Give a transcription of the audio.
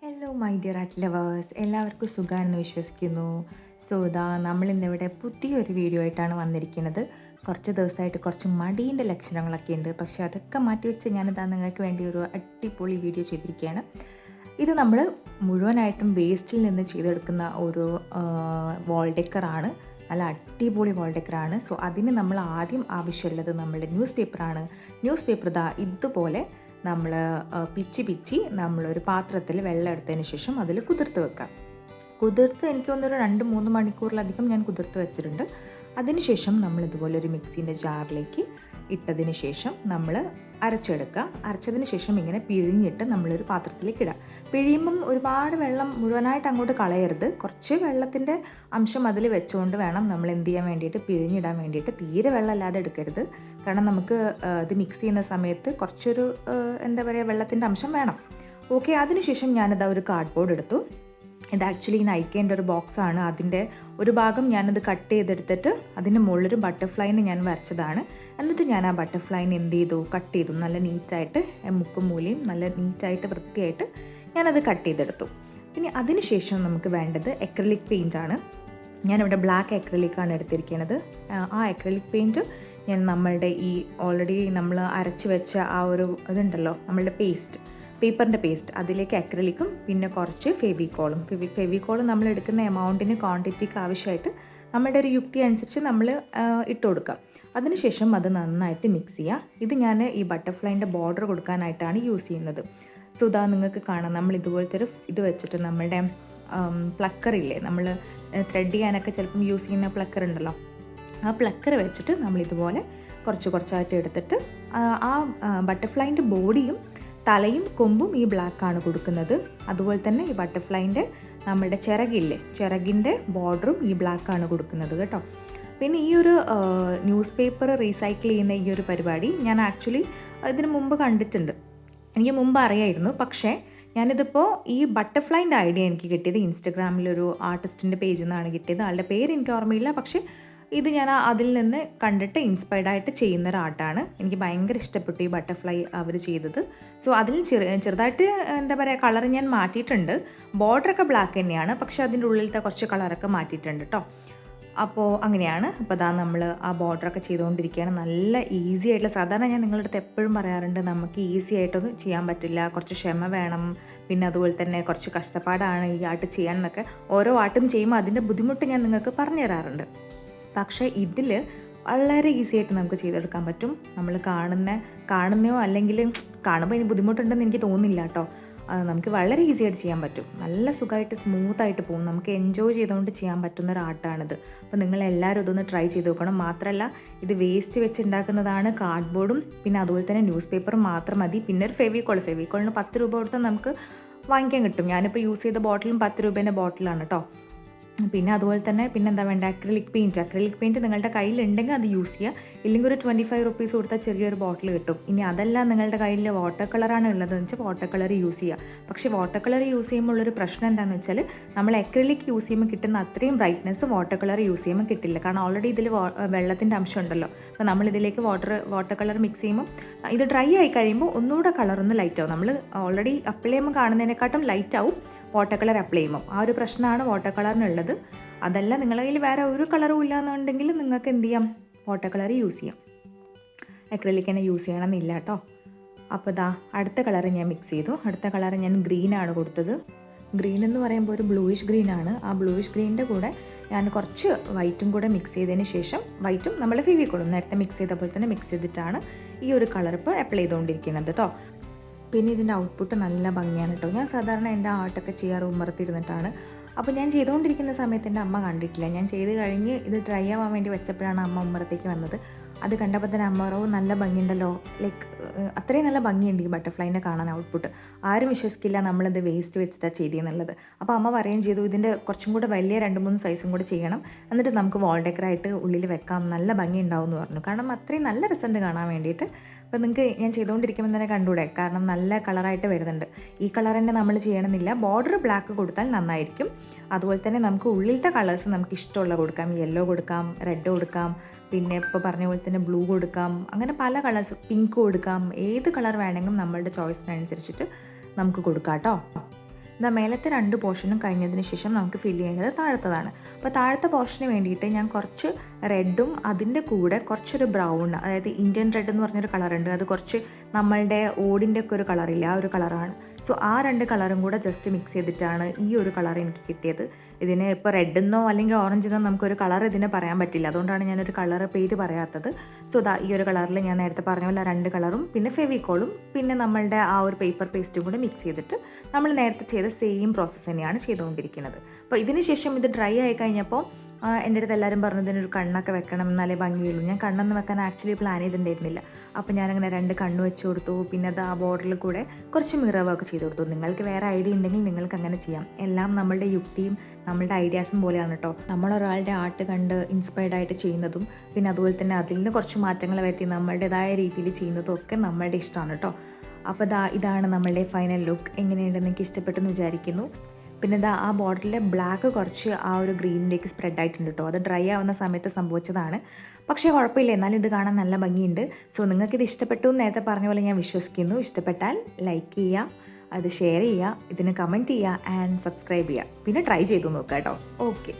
Hello my dear art lovers, എല്ലാവർക്കും സുഖമാണെന്ന് വിശ്വസിക്കുന്നു. സോ നമ്മളിന്നിവിടെ പുതിയൊരു വീഡിയോ ആയിട്ടാണ് വന്നിരിക്കുന്നത്. കുറച്ച് ദിവസമായിട്ട് കുറച്ച് മടീൻ്റെ ലക്ഷണങ്ങളൊക്കെ ഉണ്ട്, പക്ഷേ അതൊക്കെ മാറ്റിവെച്ച് ഞാനിതാ നിങ്ങൾക്ക് വേണ്ടി ഒരു അടിപൊളി വീഡിയോ ചെയ്തിരിക്കുകയാണ്. ഇത് നമ്മൾ മുഴുവനായിട്ടും വേസ്റ്റിൽ നിന്ന് ചെയ്തെടുക്കുന്ന ഒരു വാൾ ഡെക്കറാണ്. നല്ല അടിപൊളി വാൾ ഡെക്കറാണ്. സോ അതിന് നമ്മൾ ആദ്യം ആവശ്യമുള്ളത് നമ്മളുടെ ന്യൂസ് പേപ്പറാണ്. ന്യൂസ് പേപ്പർ ഇതുപോലെ നമ്മൾ പിച്ചി നമ്മളൊരു പാത്രത്തിൽ വെള്ളം എടുത്തതിന് ശേഷം അതിൽ കുതിർത്ത് വെക്കാം. എനിക്ക് തോന്നുന്നൊരു 2-3 മണിക്കൂറിലധികം ഞാൻ കുതിർത്ത് വെച്ചിട്ടുണ്ട്. അതിനുശേഷം നമ്മളിതുപോലെ ഒരു മിക്സീൻ്റെ ജാറിലേക്ക് ഇട്ടതിന് ശേഷം നമ്മൾ അരച്ചതിന് ശേഷം ഇങ്ങനെ പിഴിഞ്ഞിട്ട് നമ്മളൊരു പാത്രത്തിലേക്ക് ഇടാം. പിഴിയുമ്പം ഒരുപാട് വെള്ളം മുഴുവനായിട്ട് അങ്ങോട്ട് കളയരുത്. കുറച്ച് വെള്ളത്തിൻ്റെ അംശം അതിൽ വെച്ചുകൊണ്ട് വേണം നമ്മൾ എന്ത് ചെയ്യാൻ വേണ്ടിയിട്ട്, പിഴിഞ്ഞിടാൻ വേണ്ടിയിട്ട്. തീരെ വെള്ളമല്ലാതെ എടുക്കരുത്, കാരണം നമുക്ക് ഇത് മിക്സ് ചെയ്യുന്ന സമയത്ത് കുറച്ചൊരു വെള്ളത്തിൻ്റെ അംശം വേണം. ഓക്കെ, അതിനുശേഷം ഞാനിതാ ഒരു കാർഡ്ബോർഡ് എടുത്തു. ഇത് ആക്ച്വലി നൈക്കേൻ്റെ ഒരു ബോക്സാണ്. അതിൻ്റെ ഒരു ഭാഗം ഞാനത് കട്ട് ചെയ്തെടുത്തിട്ട് അതിൻ്റെ മുകളിലൊരു ബട്ടർഫ്ലൈനെ ഞാൻ വരച്ചതാണ്. എന്നിട്ട് ഞാൻ ആ ബട്ടർഫ്ലൈനെ കട്ട് ചെയ്തു നല്ല നീറ്റായിട്ട്, മുക്കും മൂലയും നല്ല നീറ്റായിട്ട് വൃത്തിയായിട്ട് ഞാനത് കട്ട് ചെയ്തെടുത്തു. പിന്നെ അതിനുശേഷം നമുക്ക് വേണ്ടത് അക്രിലിക് പെയിൻ്റാണ്. ഞാനിവിടെ ബ്ലാക്ക് അക്രിലിക്കാണ് എടുത്തിരിക്കുന്നത്. ആ അക്രിലിക് പെയിൻറ്റ് ഞാൻ നമ്മളുടെ ഈ ഓൾറെഡി നമ്മൾ അരച്ച് വെച്ച ആ ഒരു ഇതുണ്ടല്ലോ, നമ്മളുടെ പേപ്പറിൻ്റെ പേസ്റ്റ്, അതിലേക്ക് അക്രിലിക്കും പിന്നെ കുറച്ച് ഫെവിക്കോളും നമ്മൾ എടുക്കുന്ന എമൗണ്ടിന്, ക്വാണ്ടിറ്റിക്ക് ആവശ്യമായിട്ട് നമ്മളുടെ ഒരു യുക്തി അനുസരിച്ച് നമ്മൾ ഇട്ട് കൊടുക്കാം. അതിനുശേഷം അത് നന്നായിട്ട് മിക്സ് ചെയ്യുക. ഇത് ഞാൻ ഈ ബട്ടർഫ്ലൈൻ്റെ ബോർഡർ കൊടുക്കാനായിട്ടാണ് യൂസ് ചെയ്യുന്നത്. സോ നിങ്ങൾക്ക് കാണാം, നമ്മൾ ഇതുപോലത്തെ ഒരു ഇത് വെച്ചിട്ട് നമ്മളുടെ പ്ലക്കറില്ലേ, നമ്മൾ ത്രെഡ് ചെയ്യാനൊക്കെ ചിലപ്പം യൂസ് ചെയ്യുന്ന പ്ലക്കർ ഉണ്ടല്ലോ, ആ പ്ലക്കർ വെച്ചിട്ട് നമ്മളിതുപോലെ കുറച്ചായിട്ട് എടുത്തിട്ട് ആ ബട്ടർഫ്ലൈൻ്റെ ബോഡിയും തലയും കൊമ്പും ഈ ബ്ലാക്കാണ് കൊടുക്കുന്നത്. അതുപോലെ തന്നെ ഈ ബട്ടർഫ്ലൈൻ്റെ നമ്മുടെ ചിറകിൻ്റെ ബോർഡറും ഈ ബ്ലാക്കാണ് കൊടുക്കുന്നത് കേട്ടോ. പിന്നെ ഈ ഒരു ന്യൂസ് പേപ്പർ റീസൈക്കിൾ ചെയ്യുന്ന ഈ ഒരു പരിപാടി ഞാൻ ആക്ച്വലി ഇതിന് മുമ്പ് കണ്ടിട്ടുണ്ട്, എനിക്ക് മുമ്പ് അറിയായിരുന്നു. പക്ഷേ ഞാനിതിപ്പോൾ ഈ ബട്ടർഫ്ലൈൻ്റെ ഐഡിയ എനിക്ക് കിട്ടിയത് ഇൻസ്റ്റഗ്രാമിലൊരു ആർട്ടിസ്റ്റിൻ്റെ പേജിൽ നിന്നാണ് കിട്ടിയത്. ആളുടെ പേര് എനിക്ക് ഓർമ്മയില്ല, പക്ഷേ ഇത് ഞാൻ അതിൽ നിന്ന് കണ്ടിട്ട് ഇൻസ്പയർഡ് ആയിട്ട് ചെയ്യുന്ന ഒരു ആർട്ടാണ്. എനിക്ക് ഭയങ്കര ഇഷ്ടപ്പെട്ടു ഈ ബട്ടർഫ്ലൈ അവർ ചെയ്തത്. സോ അതിൽ ചെറുതായിട്ട് കളർ ഞാൻ മാറ്റിയിട്ടുണ്ട്. ബോർഡറൊക്കെ ബ്ലാക്ക് തന്നെയാണ്, പക്ഷേ അതിൻ്റെ ഉള്ളിലത്തെ കുറച്ച് കളറൊക്കെ മാറ്റിയിട്ടുണ്ട് കേട്ടോ. അപ്പോൾ അങ്ങനെയാണ്. അപ്പോൾ നമ്മൾ ആ ബോർഡറൊക്കെ ചെയ്തുകൊണ്ടിരിക്കുകയാണ്. നല്ല ഈസി ആയിട്ടുള്ള, സാധാരണ ഞാൻ നിങ്ങളുടെ അടുത്ത് എപ്പോഴും പറയാറുണ്ട്, നമുക്ക് ഈസി ആയിട്ടൊന്നും ചെയ്യാൻ പറ്റില്ല, കുറച്ച് ക്ഷമ വേണം, പിന്നെ അതുപോലെ തന്നെ കുറച്ച് കഷ്ടപ്പാടാണ് ഈ ആർട്ട് ചെയ്യാൻ എന്നൊക്കെ. ഓരോ ആർട്ടും ചെയ്യുമ്പോൾ അതിൻ്റെ ബുദ്ധിമുട്ട് ഞാൻ നിങ്ങൾക്ക് പറഞ്ഞു തരാറുണ്ട്. പക്ഷേ ഇതിൽ വളരെ ഈസി ആയിട്ട് നമുക്ക് ചെയ്തെടുക്കാൻ പറ്റും. നമ്മൾ കാണുന്നയോ അല്ലെങ്കിൽ കാണുമ്പോൾ ഇനി ബുദ്ധിമുട്ടുണ്ടെന്ന് എനിക്ക് തോന്നുന്നില്ല കേട്ടോ. നമുക്ക് വളരെ ഈസി ആയിട്ട് ചെയ്യാൻ പറ്റും. നല്ല സുഖമായിട്ട് സ്മൂത്തായിട്ട് പോകും. നമുക്ക് എൻജോയ് ചെയ്തുകൊണ്ട് ചെയ്യാൻ പറ്റുന്ന ഒരു ആർട്ടാണിത്. അപ്പോൾ നിങ്ങളെല്ലാവരും ഇതൊന്ന് ട്രൈ ചെയ്ത് നോക്കണം. മാത്രമല്ല ഇത് വേസ്റ്റ് വെച്ച് ഉണ്ടാക്കുന്നതാണ്. കാർഡ്ബോർഡും പിന്നെ അതുപോലെ തന്നെ ന്യൂസ് പേപ്പറും മാത്രം മതി. പിന്നെ ഒരു ഫെവിക്കോളിന് 10 രൂപ കൊടുത്താൽ നമുക്ക് വാങ്ങിക്കാൻ കിട്ടും. ഞാനിപ്പോൾ യൂസ് ചെയ്ത ബോട്ടിലും 10 രൂപേൻ്റെ ബോട്ടിലാണ് കേട്ടോ. പിന്നെ അതുപോലെ തന്നെ പിന്നെന്താ വേണ്ട, അക്രിലിക് പെയിൻറ്റ് നിങ്ങളുടെ കയ്യിലുണ്ടെങ്കിൽ അത് യൂസ് ചെയ്യുക. ഇല്ലെങ്കിൽ ഒരു 25 റുപ്പീസ് കൊടുത്താൽ ചെറിയൊരു ബോട്ടിൽ കിട്ടും. ഇനി അതല്ല നിങ്ങളുടെ കയ്യിൽ വാട്ടർ കളറാണ് ഉള്ളതെന്ന് വെച്ചാൽ വാട്ടർ കളർ യൂസ് ചെയ്യുക. പക്ഷേ വാട്ടർ കളർ യൂസ് ചെയ്യുമ്പോൾ ഉള്ളൊരു പ്രശ്നം എന്താണെന്ന് വെച്ചാൽ, നമ്മൾ അക്രിലിക് യൂസ് ചെയ്യുമ്പോൾ കിട്ടുന്ന അത്രയും ബ്രൈറ്റ്നസ് വാട്ടർ കളർ യൂസ് ചെയ്യുമ്പോൾ കിട്ടില്ല. കാരണം ഓൾറെഡി ഇതിൽ വെള്ളത്തിൻ്റെ അംശം ഉണ്ടല്ലോ. അപ്പോൾ നമ്മളിതിലേക്ക് വാട്ടർ കളർ മിക്സ് ചെയ്യുമ്പോൾ ഇത് ഡ്രൈ ആയി കഴിയുമ്പോൾ ഒന്നുകൂടെ കളറൊന്ന് ലൈറ്റ് ആവും. നമ്മൾ ഓൾറെഡി അപ്ലൈ ചെയ്യുമ്പോൾ കാണുന്നതിനെക്കാട്ടും ലൈറ്റ് ആവും വാട്ടർ കളർ അപ്ലൈ ചെയ്യുമ്പോൾ. ആ ഒരു പ്രശ്നമാണ് വാട്ടർ കളറിനുള്ളത്. അതല്ല നിങ്ങളുടെ കയ്യിൽ വേറെ ഒരു കളറും ഇല്ലയെന്നുണ്ടെങ്കിൽ നിങ്ങൾക്ക് എന്ത് ചെയ്യാം, വാട്ടർ കളർ യൂസ് ചെയ്യാം. അക്രിലിക് തന്നെ യൂസ് ചെയ്യണമെന്നില്ല കേട്ടോ. അപ്പോൾ അടുത്ത കളർ ഞാൻ മിക്സ് ചെയ്തു. അടുത്ത കളർ ഞാൻ ഗ്രീനാണ് കൊടുത്തത്. ഗ്രീൻ എന്ന് പറയുമ്പോൾ ഒരു ബ്ലൂയിഷ് ഗ്രീനാണ്. ആ ബ്ലൂയിഷ് ഗ്രീനിൻ്റെ കൂടെ ഞാൻ കുറച്ച് വൈറ്റും കൂടെ മിക്സ് ചെയ്തതിന് ശേഷം, വൈറ്റും നമ്മൾ ഫെവിക്കോളും നേരത്തെ മിക്സ് ചെയ്ത പോലെ തന്നെ മിക്സ് ചെയ്തിട്ടാണ് ഈ ഒരു കളർ ഇപ്പോൾ അപ്ലൈ ചെയ്തുകൊണ്ടിരിക്കുന്നത് കേട്ടോ. പിന്നെ ഇതിൻ്റെ ഔട്ട്പുട്ട് നല്ല ഭംഗിയാണ് കേട്ടോ. ഞാൻ സാധാരണ എൻ്റെ ആർട്ടൊക്കെ ചെയ്യാറ് ഉമ്മറത്തിരുന്നിട്ടാണ്. അപ്പോൾ ഞാൻ ചെയ്തുകൊണ്ടിരിക്കുന്ന സമയത്ത് എൻ്റെ അമ്മ കണ്ടിട്ടില്ല. ഞാൻ ചെയ്ത് കഴിഞ്ഞ് ഇത് ഡ്രൈ ആവാൻ വേണ്ടി വെച്ചപ്പോഴാണ് അമ്മ ഉമ്മറത്തേക്ക് വന്നത്. അത് കണ്ടപ്പോൾ തന്നെ അമ്മ നല്ല ഭംഗിയുണ്ടല്ലോ, ലൈക്ക് അത്രയും നല്ല ഭംഗിയുണ്ട് ഈ ബട്ടർഫ്ലൈനെ കാണാൻ. ഔട്ട്പുട്ട് ആരും വിശ്വസിക്കില്ല നമ്മളിത് വേസ്റ്റ് വെച്ചിട്ടാണ് ചെയ്തെന്നുള്ളത്. അപ്പോൾ അമ്മ പറയുകയും ചെയ്തു, ഇതിൻ്റെ കുറച്ചും കൂടെ വലിയ 2-3 സൈസും കൂടെ ചെയ്യണം, എന്നിട്ട് നമുക്ക് വാൾ ഡെക്കറായിട്ട് ഉള്ളിൽ വെക്കാം, നല്ല ഭംഗി ഉണ്ടാവും എന്ന് പറഞ്ഞു. കാരണം അത്രയും നല്ല രസമുണ്ട് കാണാൻ വേണ്ടിയിട്ട്. അപ്പോൾ നിങ്ങൾക്ക് ഞാൻ ചെയ്തുകൊണ്ടിരിക്കുമ്പോൾ തന്നെ കണ്ടുകൂടെ, കാരണം നല്ല കളറായിട്ട് വരുന്നുണ്ട്. ഈ കളർ തന്നെ നമ്മൾ ചെയ്യണമെന്നില്ല, ബോർഡർ ബ്ലാക്ക് കൊടുത്താൽ നന്നായിരിക്കും. അതുപോലെ തന്നെ നമുക്ക് ഉള്ളിലത്തെ കളേഴ്സ് നമുക്ക് ഇഷ്ടമുള്ള കൊടുക്കാം. യെല്ലോ കൊടുക്കാം, റെഡ് കൊടുക്കാം, പിന്നെ ഇപ്പോൾ പറഞ്ഞ പോലെ തന്നെ ബ്ലൂ കൊടുക്കാം, അങ്ങനെ പല കളേഴ്സ്, പിങ്ക് കൊടുക്കാം. ഏത് കളർ വേണമെങ്കിലും നമ്മളുടെ ചോയ്സിനനുസരിച്ചിട്ട് നമുക്ക് കൊടുക്കാം കേട്ടോ. മേലത്തെ 2 പോർഷനും കഴിഞ്ഞതിന് ശേഷം നമുക്ക് ഫില്ല് ചെയ്യേണ്ടത് താഴത്തതാണ്. അപ്പോൾ താഴത്തെ പോർഷന് വേണ്ടിയിട്ട് ഞാൻ കുറച്ച് റെഡും അതിൻ്റെ കൂടെ കുറച്ചൊരു ബ്രൗൺ, അതായത് ഇന്ത്യൻ റെഡ് എന്ന് പറഞ്ഞൊരു കളറുണ്ട്, അത് കുറച്ച് നമ്മളുടെ ഓടിൻ്റെ ഒക്കെ ഒരു കളറില്ല, ആ ഒരു കളറാണ്. സോ ആ 2 കളറും കൂടെ ജസ്റ്റ് മിക്സ് ചെയ്തിട്ടാണ് ഈ ഒരു കളർ എനിക്ക് കിട്ടിയത്. ഇതിന് ഇപ്പോൾ റെഡെന്നോ അല്ലെങ്കിൽ ഓറഞ്ചെന്നോ നമുക്കൊരു കളർ ഇതിനെ പറയാൻ പറ്റില്ല, അതുകൊണ്ടാണ് ഞാനൊരു കളർ പേര് പറയാത്തത്. സോ ഈ ഒരു കളറിൽ ഞാൻ നേരത്തെ പറഞ്ഞ പോലെ 2 കളറും പിന്നെ ഫെവിക്കോളും പിന്നെ നമ്മളുടെ ആ ഒരു പേപ്പർ പേസ്റ്റും കൂടെ മിക്സ് ചെയ്തിട്ട് നമ്മൾ നേരത്തെ ചെയ്ത സെയിം പ്രോസസ്സ് തന്നെയാണ് ചെയ്തുകൊണ്ടിരിക്കുന്നത്. അപ്പോൾ ഇതിന് ശേഷം ഇത് ഡ്രൈ ആയി കഴിഞ്ഞപ്പോൾ എൻ്റെ അടുത്ത് എല്ലാവരും പറഞ്ഞു ഇതിനൊരു കണ്ണൊക്കെ വെക്കണം എന്നാലേ ഭംഗിയുള്ളൂ. ഞാൻ കണ്ണൊന്നും വെക്കാൻ ആക്ച്വലി പ്ലാൻ ചെയ്തിട്ടുണ്ടായിരുന്നില്ല. അപ്പോൾ ഞാനങ്ങനെ 2 കണ്ണ് വെച്ച് കൊടുത്തു. പിന്നെ അത് ആ ബോർഡറിൽ കൂടെ കുറച്ച് മിറർ വർക്ക് ചെയ്ത് കൊടുത്തു. നിങ്ങൾക്ക് വേറെ ഐഡിയ ഉണ്ടെങ്കിൽ നിങ്ങൾക്ക് അങ്ങനെ ചെയ്യാം. എല്ലാം നമ്മളുടെ യുക്തിയും നമ്മളുടെ ഐഡിയാസും പോലെയാണ് കേട്ടോ. നമ്മളൊരാളുടെ ആർട്ട് കണ്ട് ഇൻസ്പയർഡ് ആയിട്ട് ചെയ്യുന്നതും പിന്നെ അതുപോലെ തന്നെ അതിൽ നിന്ന് കുറച്ച് മാറ്റങ്ങൾ വരുത്തി നമ്മളുടേതായ രീതിയിൽ ചെയ്യുന്നതും ഒക്കെ നമ്മളുടെ ഇഷ്ടമാണ് കേട്ടോ. അപ്പോൾ ഇതാണ് നമ്മളുടെ ഫൈനൽ ലുക്ക്. എങ്ങനെയുണ്ടെന്ന് എനിക്ക് ഇഷ്ടപ്പെട്ടെന്ന് വിചാരിക്കുന്നു. പിന്നെ ആ ബോർഡറിൽ ബ്ലാക്ക് കുറച്ച് ആ ഒരു ഗ്രീനിലേക്ക് സ്പ്രെഡ് ആയിട്ടുണ്ട് കേട്ടോ. അത് ഡ്രൈ ആവുന്ന സമയത്ത് സംഭവിച്ചതാണ്. പക്ഷേ കുഴപ്പമില്ല, എന്നാലും ഇത് കാണാൻ നല്ല ഭംഗിയുണ്ട്. സോ നിങ്ങൾക്കിത് ഇഷ്ടപ്പെട്ടു എന്ന് നേരത്തെ പറഞ്ഞ പോലെ ഞാൻ വിശ്വസിക്കുന്നു. ഇഷ്ടപ്പെട്ടാൽ ലൈക്ക് ചെയ്യുക, അത് ഷെയർ ചെയ്യുക, ഇതിന് കമൻറ്റ് ചെയ്യുക ആൻഡ് സബ്സ്ക്രൈബ് ചെയ്യുക. പിന്നെ ട്രൈ ചെയ്തു നോക്കുക കേട്ടോ. ഓക്കെ.